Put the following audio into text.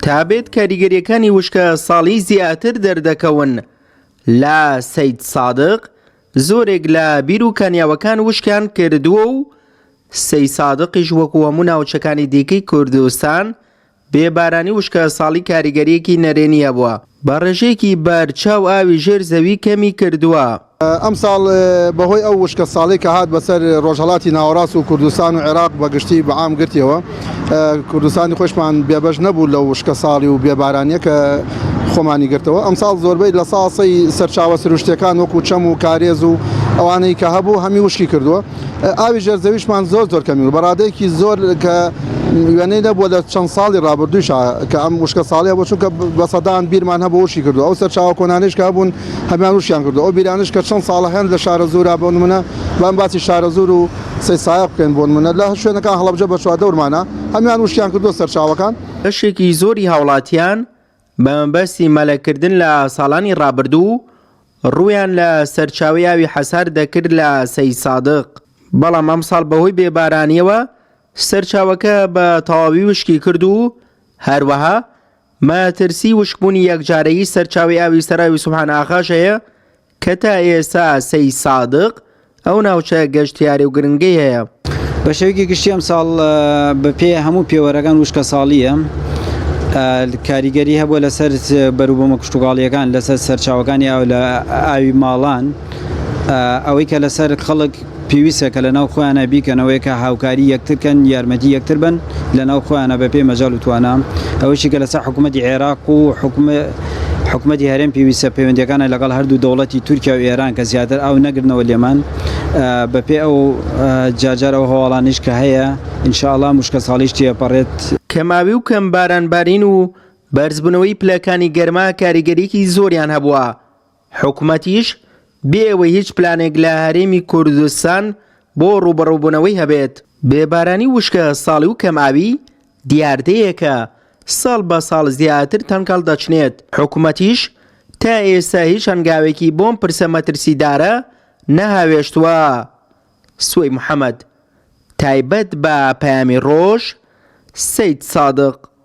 تابێت کاریگەریەکانی وشکە ساڵی زیاتر دەردەکەون لە سەید سادق زۆرێک لە بیر و کانیاوەکان وشکیان کردووە و سەید سادقیش وەکو هەموو ناوچەکانی دیکەی کوردستان بێبارانی وشکە ساڵی کاریگەریەکی نەرێنیە بووە بە ڕێژەیەکی بەرچاو ئاوی ژێر زەوی کەمی کردووە. ئەم ساڵ بەهۆی ئەو وشکە ساڵی کە هات بەسەر ڕۆژهەڵاتی ناوەڕاست و کوردستان و عێراق بەگشتی بەعام گرتیەوە، کوردستانی خۆشمان بێبەش نەبوو لە وشکە ساڵی و بێبارانیە کە خۆمانی گرتەوە. ئەم ساڵ زۆربەی لە ساسەی سەرچاوە سروشتەکان وەکو چەم و کارێز و ئەوانەی کە هەبوو هەمی وشکی کردووە. ئاوی ژێرزەویشمان زۆر کەمی و بەڕادەیەکی زۆر کە وێنەی نەبووە لە چەند ساڵی ڕابردوویش کە ئەم وشکە ساڵیە بۆ چونکە بە سەدان بیرمان هەبوو وشی کردو. ئەو سەرچاوە کۆنانیش کە هەبوون هەمیان وشیان کردو. ئەو بیرانش کە چەند ساڵە هەن لە شارە زۆرا بۆ نمونە بەم باسی شارە زۆر و سەی سایە بکەین بۆ نمونە لە شوێنەکان هەڵەبجە بە چواردەورمانە هەمیان وشیان کردو سەرچاوەکان. بەشێکی زۆری هاوڵاتیان بە مەبەستی مەلەکردن لە ساڵانی ڕابردوو ڕوویان لە سەرچاوی ئاوی حەسار دەکرد لە سەید سادق، بەڵام ئەم ساڵ بەهۆی بێبارانیەوە سەرچاوەکە بە تەواوی وشکی کرد و هەروەها مەترسی وشکبوونی یەکجارەیی سەرچاوی ئاوی سەراوی سوبحان ئاغاش هەیە کە تا ئێستا سەید سادق ئەو ناوچە گەشتیاری و گرنگەی هەیە. بە شێوەیەکی گشتی ئەم ساڵ بەپێ هەموو پێوەرەکان وشکە ساڵیە کاریگەری هەبووە لەسەر بەروبوومە کشتوگاڵیەکان لەسەر سەرچاوەکانی ئاو لە ئاوی ماڵان، ئەوەی کە لەسەر خەڵک پێویستە کە لە ناو خۆیانە بیکەنەوەی کە هاوکاری یەکترکەن یارمەتی یەکتر بن لە ناو خۆیانە بەپێ مەجال و توانە. ئەوەشی کە لەسەر حکوومەتی عێراق و حکوومەتی هەرێم پێویستە پەیوەندیەکانە لەگەڵ هەردوو دەوڵەتی تورکیا و ئێران کە زیاتر ئاو نەگرنەوە لێمان بەپێ ئەو جاجار ئەو هەواڵانیش کە هەیە ئینشاءڵڵا وشکە ساڵیش تێپەڕێت. کەماوی و کەم بارانبارین و بەرزبوونەوەی پلەکانی گەرما کاریگەریەکی زۆریان هەبووە. حکوومەتیش بێەوەی هیچ پلانێک لە هەرێمی کوردستان بۆ ڕوبەڕووبوونەوەی هەبێت. بێبارانی وشکە ساڵی و کەماوی دیاردەیەکە ساڵ بە ساڵ زیاتر تەنکەڵ دەچنێت. حکوومەتیش تا ئێستا هیچ هەنگاوێکی بۆم پرسە مەترسیدارە نەهاوێشتووە. سوێی محەممەد تایبەت بە پەیامی ڕۆژ، سەید سادق.